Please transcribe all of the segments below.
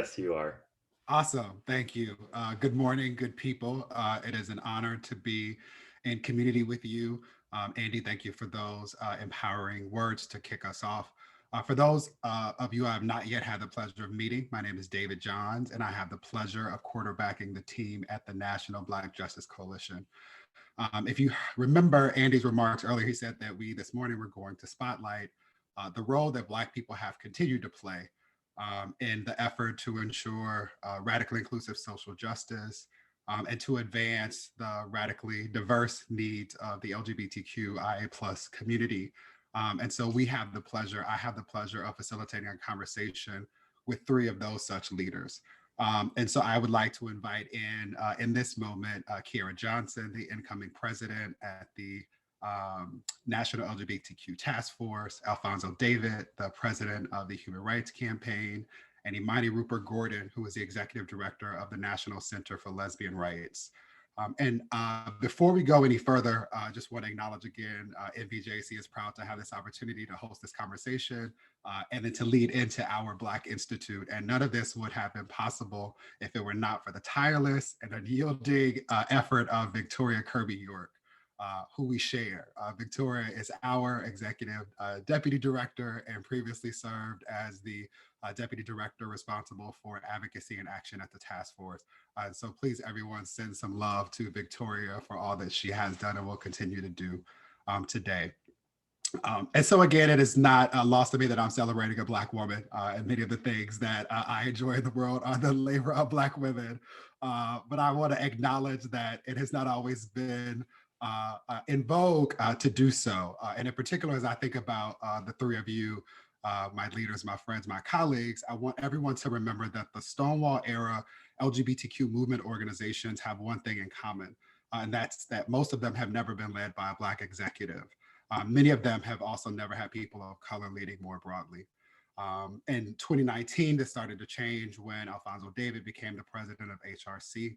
Yes, you are. Awesome. Thank you. Good morning, good people. It is an honor to be in community with you. Andy, thank you for those empowering words to kick us off. For those of you I have not yet had the pleasure of meeting, my name is David Johns, and I have the pleasure of quarterbacking the team at the National Black Justice Coalition. If you remember Andy's remarks earlier, he said that we this morning were going to spotlight the role that Black people have continued to play in the effort to ensure radically inclusive social justice and to advance the radically diverse needs of the LGBTQIA plus community. And so I have the pleasure of facilitating a conversation with three of those such leaders. And so I would like to invite in this moment, Kiera Johnson, the incoming president at the National LGBTQ Task Force, Alfonso David, the president of the Human Rights Campaign, and Imani Rupert Gordon, who is the executive director of the National Center for Lesbian Rights. And before we go any further, I just want to acknowledge again, NBJC is proud to have this opportunity to host this conversation and then to lead into our Black Institute. And none of this would have been possible if it were not for the tireless and unyielding effort of Victoria Kirby York. Who we share. Victoria is our executive deputy director and previously served as the deputy director responsible for advocacy and action at the task force. So please, everyone, send some love to Victoria for all that she has done and will continue to do today. And so again, it is not lost to me that I'm celebrating a Black woman, and many of the things that I enjoy in the world are the labor of Black women. But I want to acknowledge that it has not always been in vogue to do so. And in particular, as I think about the three of you, my leaders, my friends, my colleagues, I want everyone to remember that the Stonewall era LGBTQ movement organizations have one thing in common, and that's that most of them have never been led by a Black executive. Many of them have also never had people of color leading more broadly. In 2019, this started to change when Alfonso David became the president of HRC.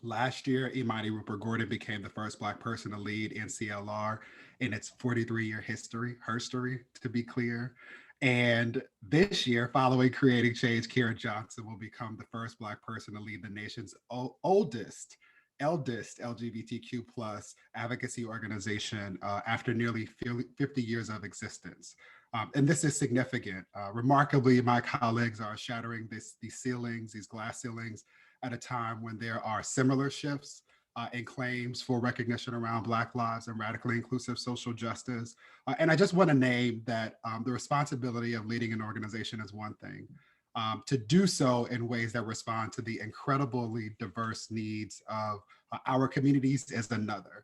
Last year, Imani Rupert Gordon became the first Black person to lead NCLR in its 43-year history, to be clear. And this year, following Creating Change, Kiera Johnson will become the first Black person to lead the nation's eldest LGBTQ plus advocacy organization after nearly 50 years of existence. And this is significant. Remarkably, my colleagues are shattering these glass ceilings at a time when there are similar shifts and claims for recognition around Black lives and radically inclusive social justice. And I just want to name that the responsibility of leading an organization is one thing. To do so in ways that respond to the incredibly diverse needs of our communities is another.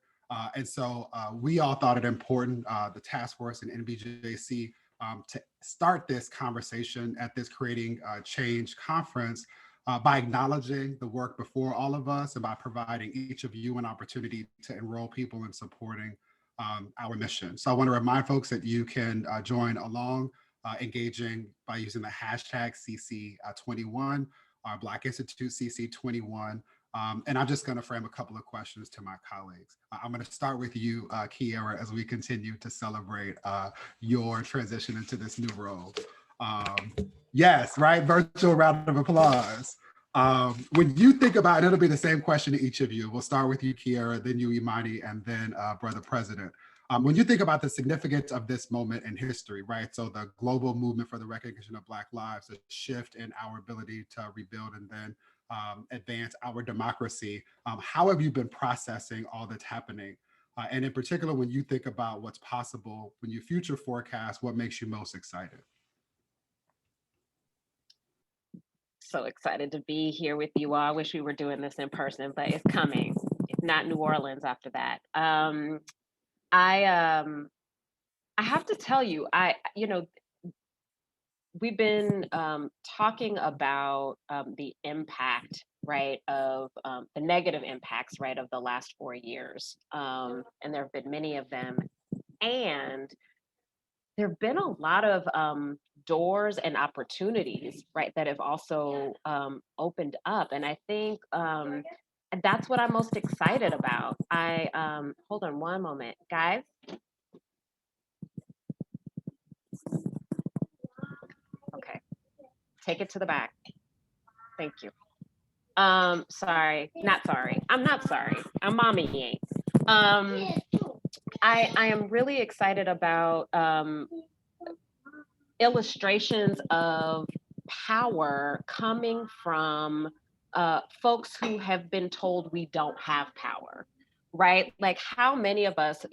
And so we all thought it important, the task force and NBJC, to start this conversation at this Creating Change conference by acknowledging the work before all of us and by providing each of you an opportunity to enroll people in supporting our mission. So I want to remind folks that you can join along, engaging by using the hashtag CC21, our Black Institute CC21. And I'm just going to frame a couple of questions to my colleagues. I'm going to start with you, Kiera, as we continue to celebrate your transition into this new role. Yes, right? Virtual round of applause. When you think about it, it'll be the same question to each of you. We'll start with you, Kiera, then you, Imani, and then Brother President. When you think about the significance of this moment in history, right? So the global movement for the recognition of Black lives, a shift in our ability to rebuild and then advance our democracy. How have you been processing all that's happening? And in particular, when you think about what's possible, when you future forecast, what makes you most excited? So excited to be here with you all. I wish we were doing this in person, but it's coming. If not New Orleans after that. I have to tell you, we've been talking about the impact, right, of the negative impacts, right, of the last 4 years. And there have been many of them. And there have been a lot of doors and opportunities, right, that have also opened up. And I think that's what I'm most excited about. Hold on one moment, guys. Okay, take it to the back. Thank you. Sorry, not sorry. I'm not sorry. I'm mommy ain't. Um, I am really excited about illustrations of power coming from folks who have been told we don't have power, right? Like how many of us,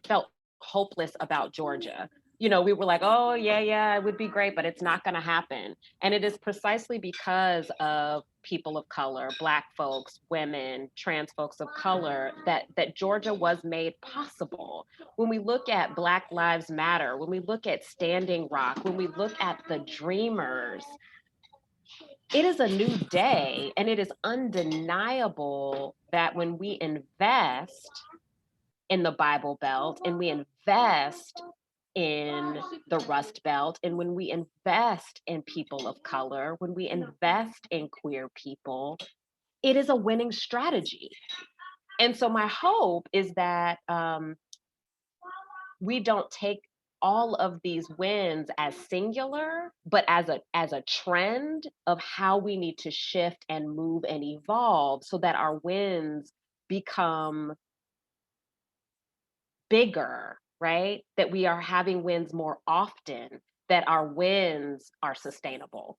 felt hopeless about Georgia. We were like, oh, yeah, yeah, it would be great, but it's not going to happen. And it is precisely because of people of color, Black folks, women, trans folks of color, that Georgia was made possible. When we look at Black Lives Matter, when we look at Standing Rock, when we look at the Dreamers, it is a new day, and it is undeniable that when we invest in the Bible Belt and we invest in the Rust Belt, and when we invest in people of color, when we invest in queer people, it is a winning strategy. And so my hope is that we don't take all of these wins as singular, but as a trend of how we need to shift and move and evolve so that our wins become bigger, right? That we are having wins more often, that our wins are sustainable.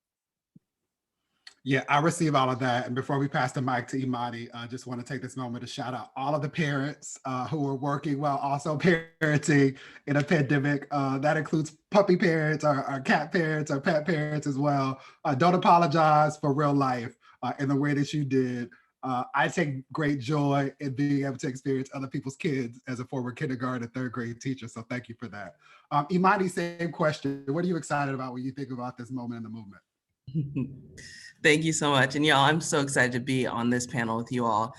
Yeah, I receive all of that. And before we pass the mic to Imani, I just want to take this moment to shout out all of the parents who are working while also parenting in a pandemic. That includes puppy parents, our cat parents, our pet parents as well. Don't apologize for real life in the way that you did. I take great joy in being able to experience other people's kids as a former kindergarten and third grade teacher. So thank you for that. Imani, same question. What are you excited about when you think about this moment in the movement? Thank you so much. And y'all, I'm so excited to be on this panel with you all.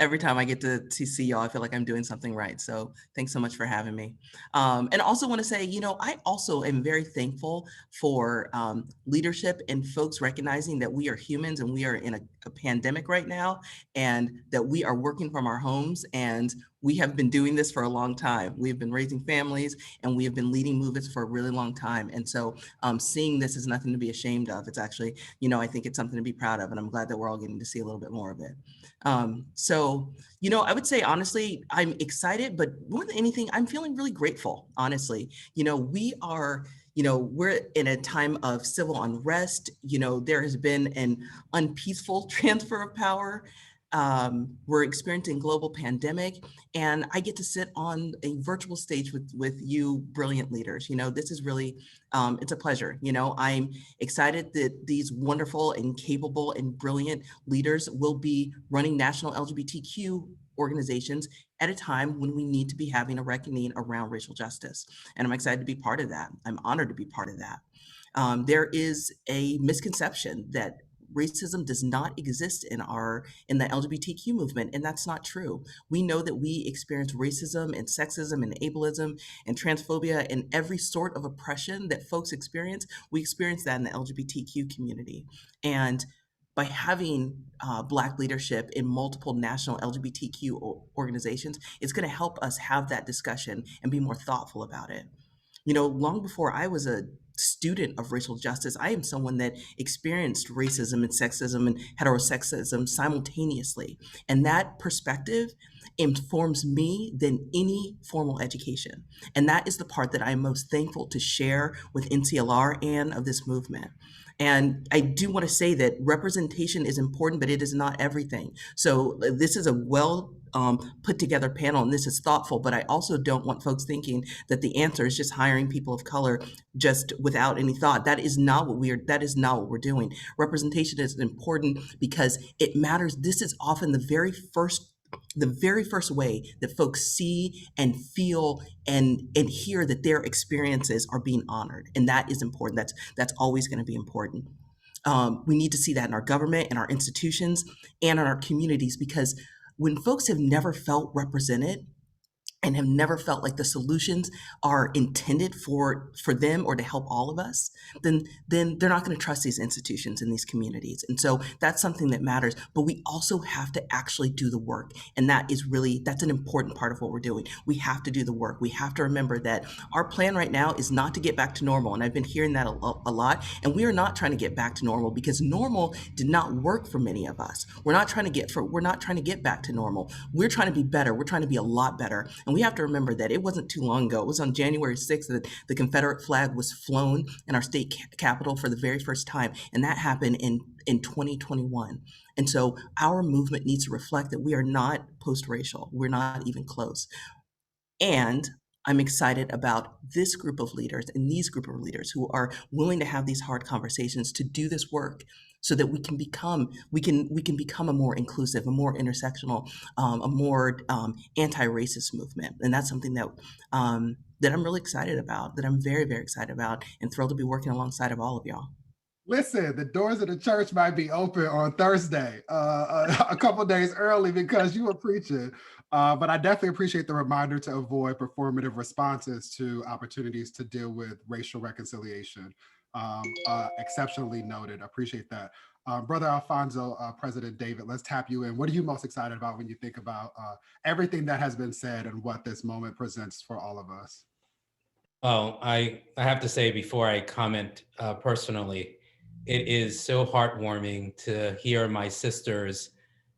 Every time I get to see y'all, I feel like I'm doing something right. So thanks so much for having me. And also want to say, I also am very thankful for leadership and folks recognizing that we are humans and we are in a pandemic right now, and that we are working from our homes, and we have been doing this for a long time. We've been raising families and we have been leading movements for a really long time. And so seeing this is nothing to be ashamed of. It's actually, I think it's something to be proud of, and I'm glad that we're all getting to see a little bit more of it. So, I would say, honestly, I'm excited, but more than anything, I'm feeling really grateful, honestly. We are, we're in a time of civil unrest. There has been an unpeaceful transfer of power. We're experiencing global pandemic, and I get to sit on a virtual stage with you brilliant leaders. This is really, it's a pleasure. I'm excited that these wonderful and capable and brilliant leaders will be running national LGBTQ organizations at a time when we need to be having a reckoning around racial justice. And I'm excited to be part of that. I'm honored to be part of that. There is a misconception that racism does not exist in the LGBTQ movement, and that's not true. We know that we experience racism and sexism and ableism and transphobia and every sort of oppression that folks experience. We experience that in the LGBTQ community. And by having Black leadership in multiple national LGBTQ organizations, it's going to help us have that discussion and be more thoughtful about it. Long before I was a student of racial justice, I am someone that experienced racism and sexism and heterosexism simultaneously. And that perspective informs me than any formal education. And that is the part that I'm most thankful to share with NCLR and of this movement. And I do want to say that representation is important, but it is not everything. So this is a well put together panel, and this is thoughtful, but I also don't want folks thinking that the answer is just hiring people of color just without any thought. That is not what we're doing. Representation is important because it matters. This is often the very first way that folks see and feel and hear that their experiences are being honored. And that is important. That's always going to be important. We need to see that in our government, in our institutions, and in our communities, because when folks have never felt represented, and have never felt like the solutions are intended for them or to help all of us, then they're not going to trust these institutions and these communities. And so that's something that matters. But we also have to actually do the work, and that's an important part of what we're doing. We have to do the work. We have to remember that our plan right now is not to get back to normal, and I've been hearing that a lot. And we are not trying to get back to normal because normal did not work for many of us. We're not trying to get back to normal. We're trying to be better. We're trying to be a lot better. And we have to remember that it wasn't too long ago. It was on January 6th that the Confederate flag was flown in our state capitol for the very first time. And that happened in 2021. And so our movement needs to reflect that we are not post-racial. We're not even close. And I'm excited about this group of leaders and these group of leaders who are willing to have these hard conversations to do this work so that we can become a more inclusive, a more intersectional, a more anti-racist movement. And that's something that that I'm really excited about, that I'm very, very excited about, and thrilled to be working alongside of all of y'all. Listen, the doors of the church might be open on Thursday, a couple days early because you were preaching. But I definitely appreciate the reminder to avoid performative responses to opportunities to deal with racial reconciliation. Exceptionally noted. Appreciate that. Brother Alfonso, President David, let's tap you in. What are you most excited about when you think about everything that has been said and what this moment presents for all of us? Well, I have to say before I comment personally, it is so heartwarming to hear my sisters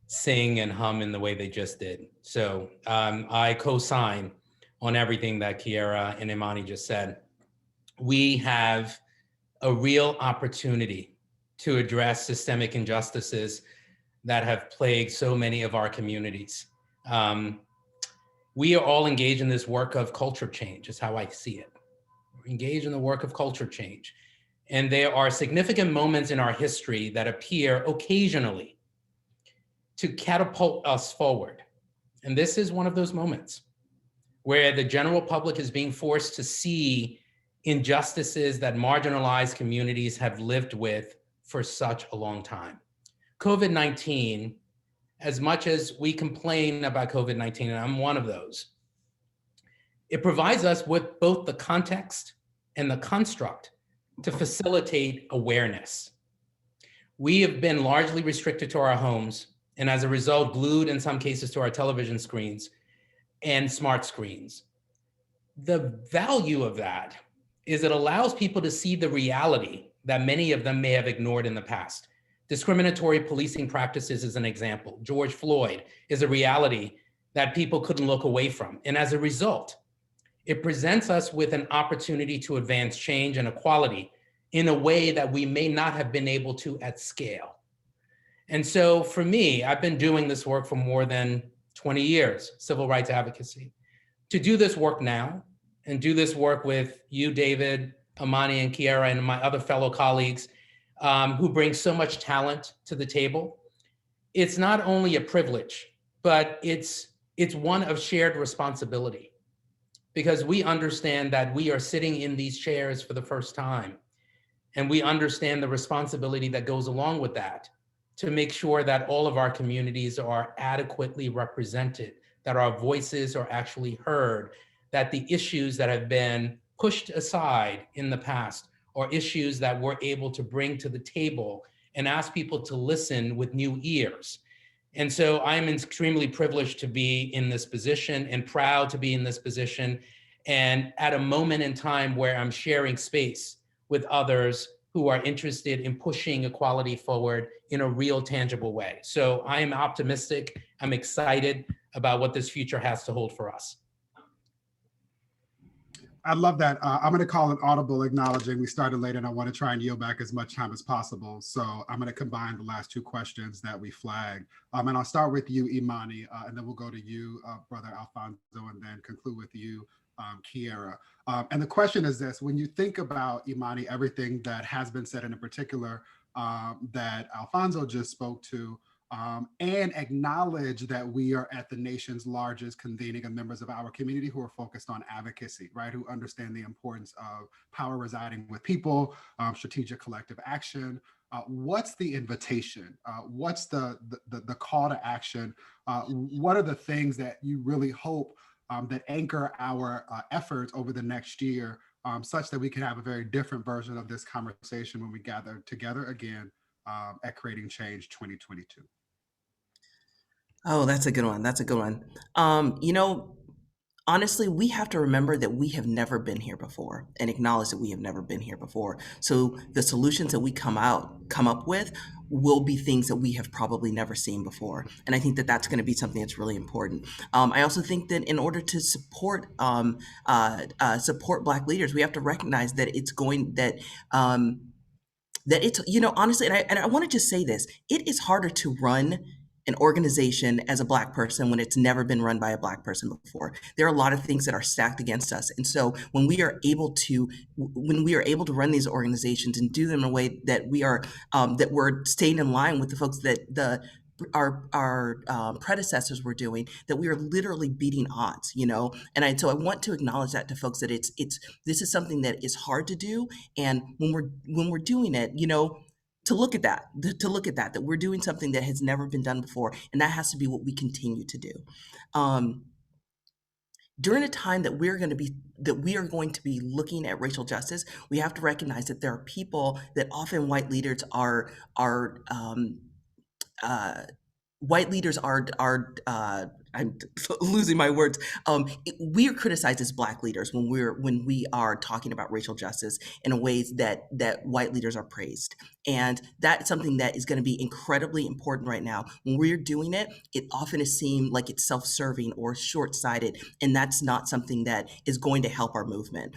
sing and hum in the way they just did. So I co-sign on everything that Kiera and Imani just said. We have a real opportunity to address systemic injustices that have plagued so many of our communities. We are all engaged in this work of culture change, is how I see it. We're engaged in the work of culture change. And there are significant moments in our history that appear occasionally to catapult us forward. And this is one of those moments where the general public is being forced to see injustices that marginalized communities have lived with for such a long time. COVID-19, as much as we complain about COVID-19, and I'm one of those, it provides us with both the context and the construct to facilitate awareness. We have been largely restricted to our homes, and as a result, glued in some cases to our television screens and smart screens. The value of that is it allows people to see the reality that many of them may have ignored in the past. Discriminatory policing practices is an example. George Floyd is a reality that people couldn't look away from. And as a result, it presents us with an opportunity to advance change and equality in a way that we may not have been able to at scale. And so for me, I've been doing this work for more than 20 years, civil rights advocacy. To do this work now and do this work with you, David, Amani, and Kiera, and my other fellow colleagues who bring so much talent to the table, it's not only a privilege, but it's one of shared responsibility, because we understand that we are sitting in these chairs for the first time, and we understand the responsibility that goes along with that to make sure that all of our communities are adequately represented, that our voices are actually heard, that the issues that have been pushed aside in the past are issues that we're able to bring to the table and ask people to listen with new ears. And so I'm extremely privileged to be in this position and proud to be in this position, and at a moment in time where I'm sharing space with others who are interested in pushing equality forward in a real, tangible way. So I am optimistic. I'm excited about what this future has to hold for us. I love that. I'm going to call it audible acknowledging. We started late and I want to try and yield back as much time as possible. So I'm going to combine the last two questions that we flagged. And I'll start with you, Imani, and then we'll go to you, Brother Alfonso, and then conclude with you, Kiera. And the question is this: when you think about, Imani, everything that has been said, and in particular that Alfonso just spoke to, and acknowledge that we are at the nation's largest convening of members of our community who are focused on advocacy, right? Who understand the importance of power residing with people, strategic collective action. What's the invitation? What's the call to action? What are the things that you really hope that anchor our efforts over the next year, such that we can have a very different version of this conversation when we gather together again at Creating Change 2022. Oh, that's a good one. That's a good one. You know, honestly, we have to remember that we have never been here before and acknowledge that we have never been here before. So the solutions that we come up with will be things that we have probably never seen before. And I think that that's going to be something that's really important. I also think that in order to support Black leaders, we have to recognize that that it's, you know, honestly, and I want to just say this, it is harder to run an organization as a Black person when it's never been run by a Black person before. There are a lot of things that are stacked against us. And so when we are able to run these organizations and do them in a way that that we're staying in line with the folks that our predecessors were doing, that we are literally beating odds, you know. And so I want to acknowledge that to folks, that it's this is something that is hard to do, and when we're doing it, you know, to look at that we're doing something that has never been done before, and that has to be what we continue to do. During a time that we are going to be looking at racial justice, we have to recognize that there are people that often white leaders are I'm losing my words. We are criticized as Black leaders when we are talking about racial justice in ways that white leaders are praised, and that's something that is going to be incredibly important right now. When we're doing it, it often is seen like it's self-serving or short-sighted, and that's not something that is going to help our movement.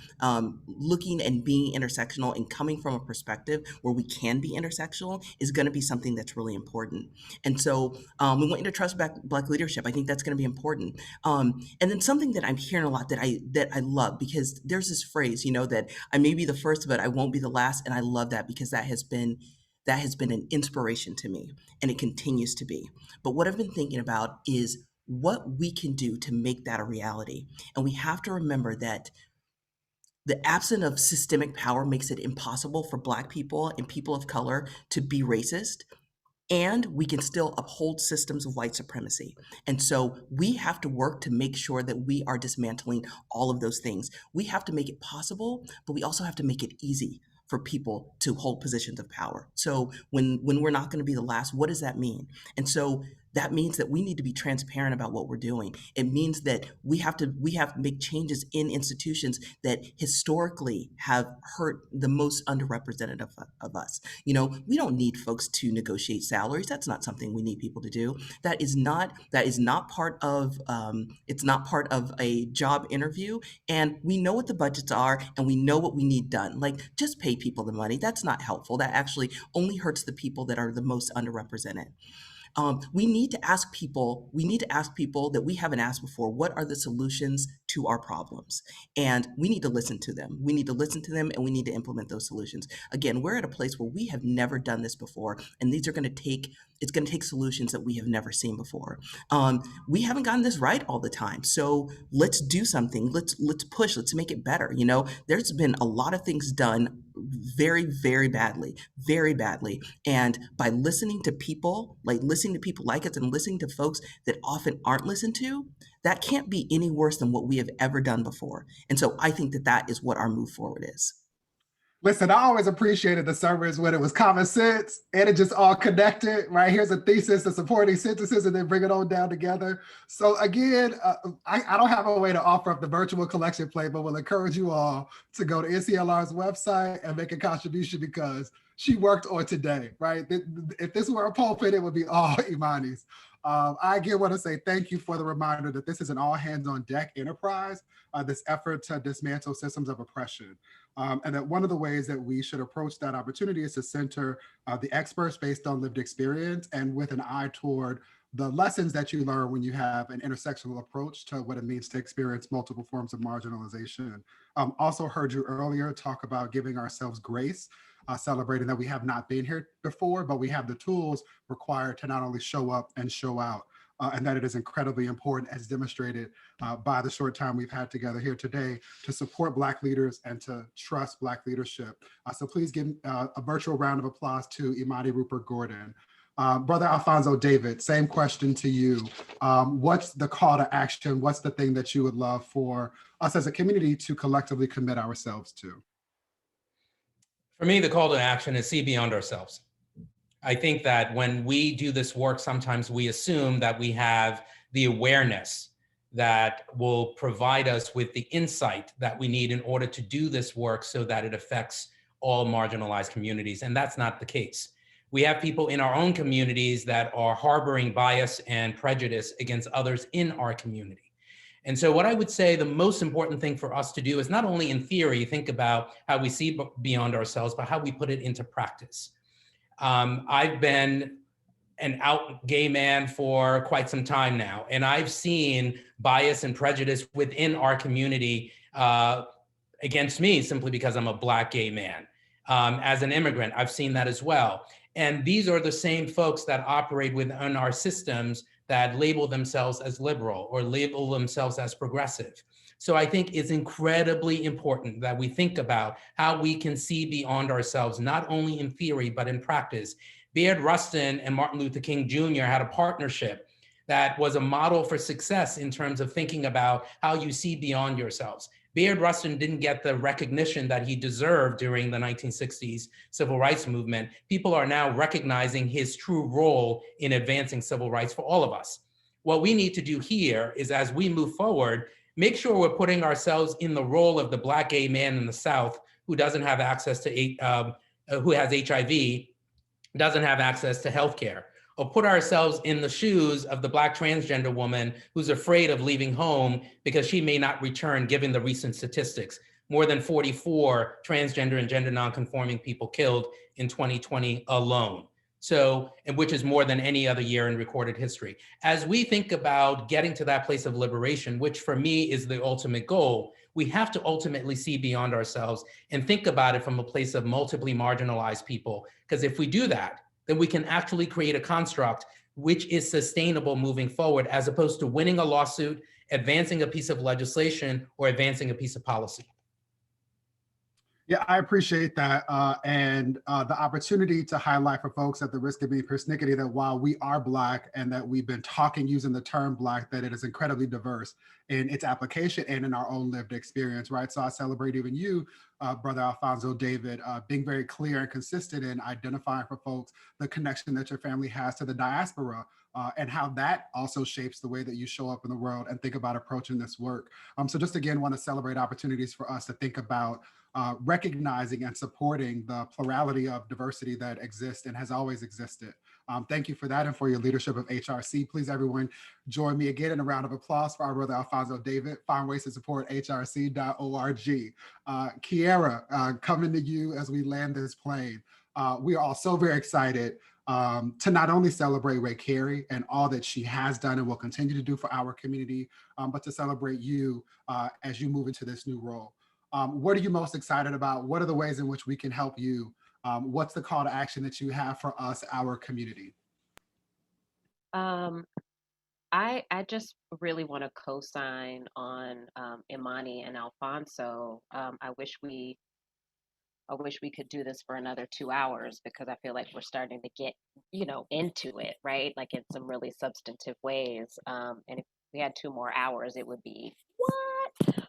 Looking and being intersectional and coming from a perspective where we can be intersectional is going to be something that's really important. And so we want you to trust Black leadership. I think that's going to be important. And then something that I'm hearing a lot that I love, because there's this phrase, you know, that I may be the first, but I won't be the last. And I love that, because that has been an inspiration to me, and it continues to be. But what I've been thinking about is what we can do to make that a reality. And we have to remember that the absence of systemic power makes it impossible for Black people and people of color to be racist, and we can still uphold systems of white supremacy. And so we have to work to make sure that we are dismantling all of those things. We have to make it possible, but we also have to make it easy for people to hold positions of power. So when we're not going to be the last, what does that mean? And so that means that we need to be transparent about what we're doing. It means that we have to make changes in institutions that historically have hurt the most underrepresented of us. You know, we don't need folks to negotiate salaries. That's not something we need people to do. That is not part of it's not part of a job interview. And we know what the budgets are, and we know what we need done. Like, just pay people the money. That's not helpful. That actually only hurts the people that are the most underrepresented. We need to ask people that we haven't asked before, what are the solutions to our problems? And we need to listen to them. We need to listen to them, and we need to implement those solutions. Again, we're at a place where we have never done this before, and it's going to take solutions that we have never seen before. We haven't gotten this right all the time. So let's do something. Let's push, let's make it better. You know, there's been a lot of things done very, very badly. And by listening to people like us, and listening to folks that often aren't listened to, that can't be any worse than what we have ever done before. And so I think that is what our move forward is. Listen, I always appreciated the sermons when it was common sense and it just all connected, right? Here's a thesis, the supporting sentences, and then bring it all down together. So again, I don't have a way to offer up the virtual collection plate, but will encourage you all to go to NCLR's website and make a contribution, because she worked on today, right? If this were a pulpit, it would be all Imani's. I again want to say thank you for the reminder that this is an all hands on deck enterprise, this effort to dismantle systems of oppression. And that one of the ways that we should approach that opportunity is to center the experts based on lived experience, and with an eye toward the lessons that you learn when you have an intersectional approach to what it means to experience multiple forms of marginalization. Also heard you earlier talk about giving ourselves grace, celebrating that we have not been here before, but we have the tools required to not only show up and show out. And that it is incredibly important, as demonstrated by the short time we've had together here today, to support Black leaders and to trust Black leadership. So please give a virtual round of applause to Imani Rupert Gordon. Brother Alfonso David, same question to you. What's the call to action? What's the thing that you would love for us as a community to collectively commit ourselves to? For me, the call to action is see beyond ourselves. I think that when we do this work, sometimes we assume that we have the awareness that will provide us with the insight that we need in order to do this work so that it affects all marginalized communities. And that's not the case. We have people in our own communities that are harboring bias and prejudice against others in our community. And so what I would say the most important thing for us to do is not only in theory, think about how we see beyond ourselves, but how we put it into practice. I've been an out gay man for quite some time now, and I've seen bias and prejudice within our community against me simply because I'm a Black gay man. As an immigrant, I've seen that as well. And these are the same folks that operate within our systems that label themselves as liberal or label themselves as progressive. So I think it's incredibly important that we think about how we can see beyond ourselves, not only in theory, but in practice. Bayard Rustin and Martin Luther King Jr. had a partnership that was a model for success in terms of thinking about how you see beyond yourselves. Bayard Rustin didn't get the recognition that he deserved during the 1960s civil rights movement. People are now recognizing his true role in advancing civil rights for all of us. What we need to do here is, as we move forward, make sure we're putting ourselves in the role of the Black gay man in the South who doesn't have access to, who has HIV, doesn't have access to healthcare, or put ourselves in the shoes of the Black transgender woman who's afraid of leaving home because she may not return, given the recent statistics. More than 44 transgender and gender nonconforming people killed in 2020 alone. So, and which is more than any other year in recorded history. As we think about getting to that place of liberation, which for me is the ultimate goal, we have to ultimately see beyond ourselves and think about it from a place of multiply marginalized people. Because if we do that, then we can actually create a construct which is sustainable moving forward, as opposed to winning a lawsuit, advancing a piece of legislation, or advancing a piece of policy. Yeah, I appreciate that. And the opportunity to highlight for folks at the risk of being persnickety that while we are Black and that we've been talking using the term Black, that it is incredibly diverse in its application and in our own lived experience, right? So I celebrate even you, Brother Alfonso David, being very clear and consistent in identifying for folks the connection that your family has to the diaspora. And how that also shapes the way that you show up in the world and think about approaching this work. So just again, want to celebrate opportunities for us to think about recognizing and supporting the plurality of diversity that exists and has always existed. Thank you for that and for your leadership of HRC. Please, everyone, join me again in a round of applause for our brother Alfonso David. Find ways to support hrc.org. Kiara, coming to you as we land this plane. We are all so very excited to not only celebrate Ray Carey and all that she has done and will continue to do for our community, but to celebrate you as you move into this new role. What are you most excited about? What are the ways in which we can help you? What's the call to action that you have for us, our community? I just really want to co-sign on Imani and Alfonso. I wish we could do this for another 2 hours, because I feel like we're starting to get, into it, right? Like in some really substantive ways. And if we had 2 more hours, it would be what?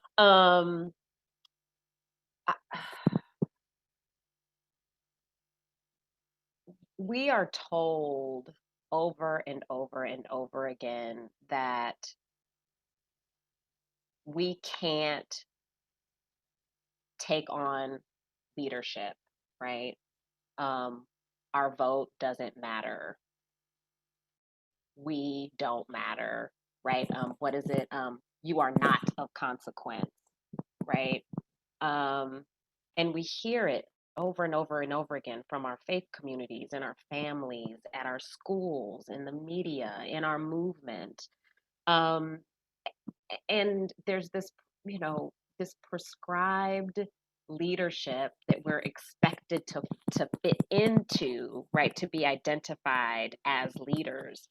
We are told over and over and over again that we can't take on leadership, right? Our vote doesn't matter. We don't matter, right? What is it? You are not of consequence, right? And we hear it over and over and over again from our faith communities and our families, at our schools, in the media, in our movement. And there's this, this prescribed leadership that we're expected to fit into, right? To be identified as leaders.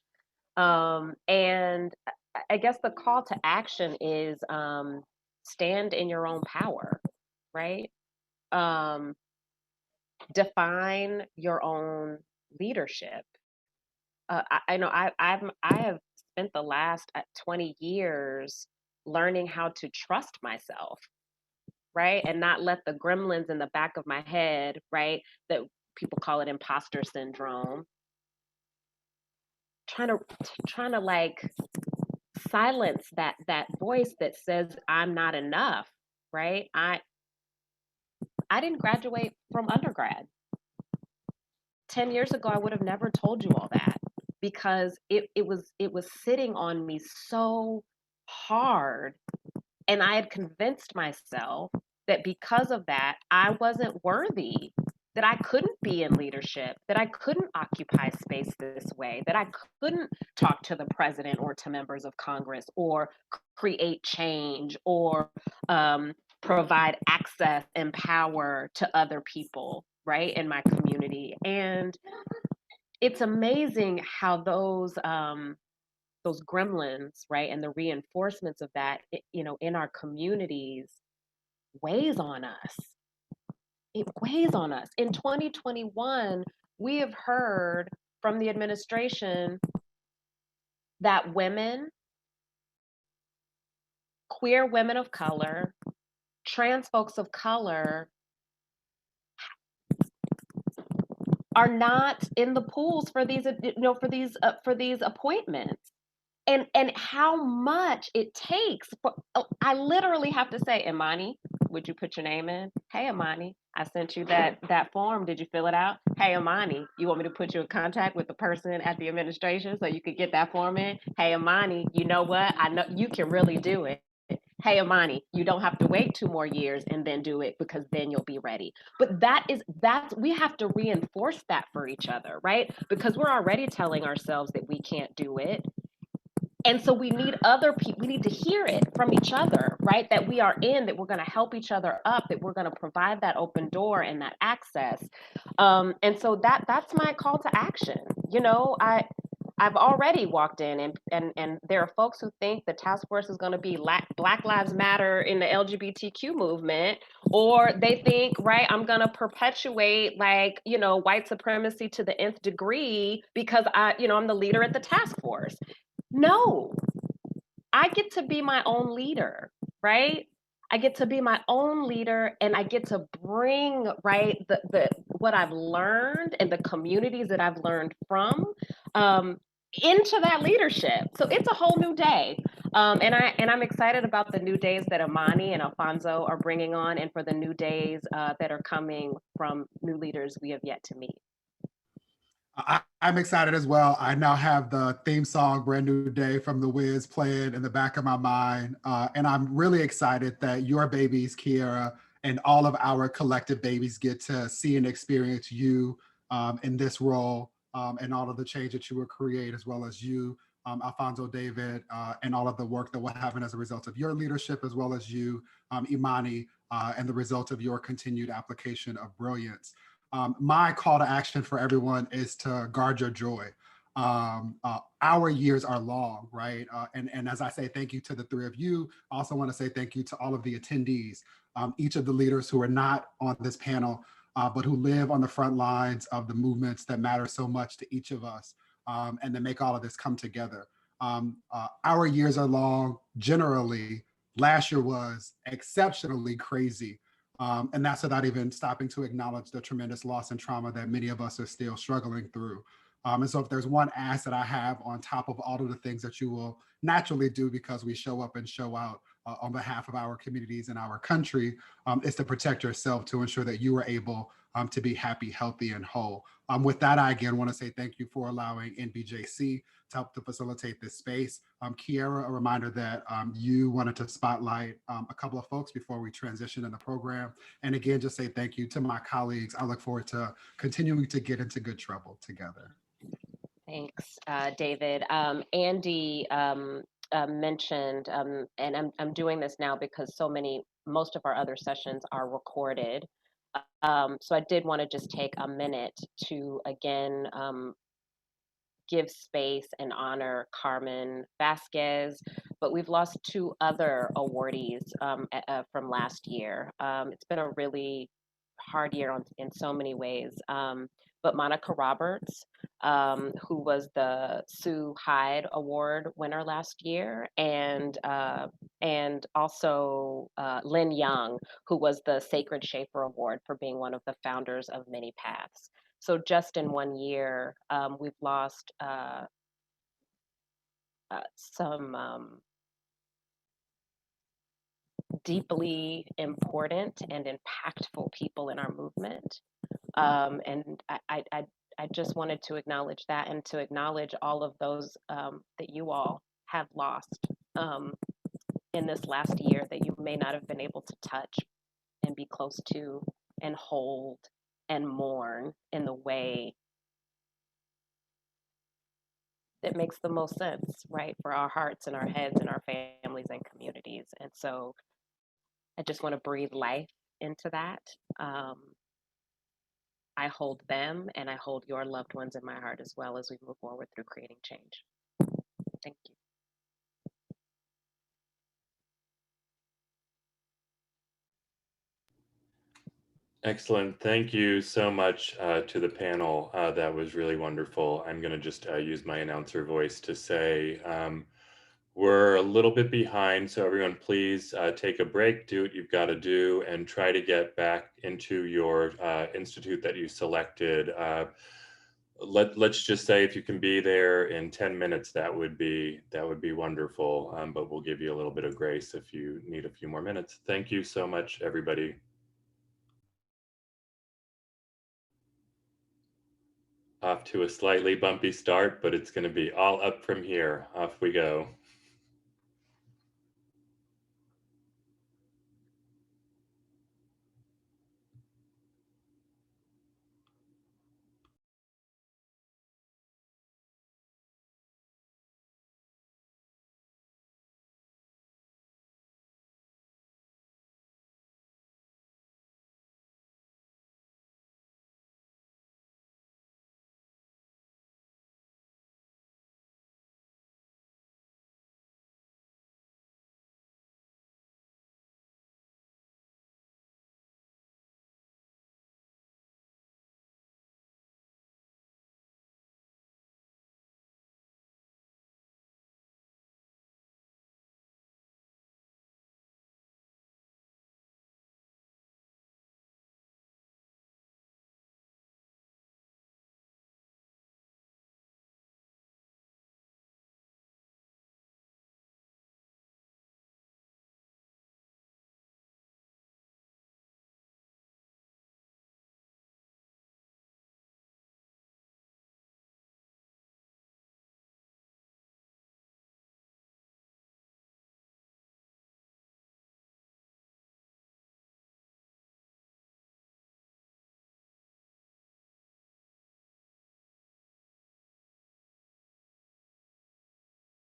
And I guess the call to action is stand in your own power, right? Define your own leadership. I know I have spent the last 20 years learning how to trust myself, right? And not let the gremlins in the back of my head, right? That people call it imposter syndrome, trying to like silence that voice that says I'm not enough, right? I didn't graduate from undergrad. 10 years ago I would have never told you all that because it was sitting on me so hard, and I had convinced myself that because of that I wasn't worthy, that I couldn't be in leadership, that I couldn't occupy space this way, that I couldn't talk to the president or to members of Congress or create change or provide access and power to other people, right, in my community. And it's amazing how those gremlins, right, and the reinforcements of that, in our communities weighs on us. It weighs on us. In 2021, we have heard from the administration that women, queer women of color, trans folks of color are not in the pools for these, for these appointments. And how much it takes for, I literally have to say, Imani, would you put your name in? Hey, Imani, I sent you that form. Did you fill it out? Hey, Imani, you want me to put you in contact with the person at the administration so you could get that form in? Hey, Imani, you know what? I know you can really do it. Hey, Imani, you don't have to wait 2 more years and then do it, because then you'll be ready. But we have to reinforce that for each other, right? Because we're already telling ourselves that we can't do it. And so we need other people, we need to hear it from each other, right? That we are in, that we're going to help each other up, that we're going to provide that open door and that access. And so that's my call to action. I've already walked in, and there are folks who think the task force is going to be Black Lives Matter in the LGBTQ movement, or they think, right, I'm going to perpetuate white supremacy to the nth degree because I'm the leader at the task force. No, I get to be my own leader, right? I get to be my own leader, and I get to bring, right, the what I've learned and the communities that I've learned from into that leadership. So it's a whole new day. And I'm excited about the new days that Imani and Alfonso are bringing on, and for the new days that are coming from new leaders we have yet to meet. I'm excited as well. I now have the theme song Brand New Day from The Wiz playing in the back of my mind. And I'm really excited that your babies, Kiera, and all of our collective babies get to see and experience you in this role, and all of the change that you will create, as well as you, Alfonso, David, and all of the work that will happen as a result of your leadership, as well as you, Imani, and the result of your continued application of brilliance. My call to action for everyone is to guard your joy. Our years are long, right? And as I say thank you to the three of you, I also want to say thank you to all of the attendees, each of the leaders who are not on this panel, but who live on the front lines of the movements that matter so much to each of us, and that make all of this come together. Our years are long. Generally, last year was exceptionally crazy. And that's without even stopping to acknowledge the tremendous loss and trauma that many of us are still struggling through. And so if there's one ask that I have on top of all of the things that you will naturally do because we show up and show out on behalf of our communities and our country, is to protect yourself, to ensure that you are able to be happy, healthy, and whole. With that, I again want to say thank you for allowing NBJC to help to facilitate this space. Kiera, a reminder that you wanted to spotlight a couple of folks before we transition in the program. And again, just say thank you to my colleagues. I look forward to continuing to get into good trouble together. Thanks, David. Andy mentioned, and I'm doing this now because most of our other sessions are recorded. So I did want to just take a minute to again give space and honor Carmen Vasquez, but we've lost two other awardees from last year. It's been a really hard year in so many ways. but Monica Roberts, who was the Sue Hyde Award winner last year, and also Lynn Young, who was the Sacred Shaper Award for being one of the founders of Many Paths. So just in 1 year, we've lost some deeply important and impactful people in our movement. And I just wanted to acknowledge that, and to acknowledge all of those that you all have lost in this last year that you may not have been able to touch and be close to and hold and mourn in the way that makes the most sense, right, for our hearts and our heads and our families and communities. And so I just want to breathe life into that. I hold them and I hold your loved ones in my heart as well as we move forward through creating change. Thank you. Excellent. Thank you so much to the panel. That was really wonderful. I'm going to just use my announcer voice to say we're a little bit behind, so everyone please take a break, do what you've got to do, and try to get back into your institute that you selected. Let's just say if you can be there in 10 minutes, that would be wonderful, but we'll give you a little bit of grace if you need a few more minutes. Thank you so much, everybody. Off to a slightly bumpy start, but it's going to be all up from here. Off we go.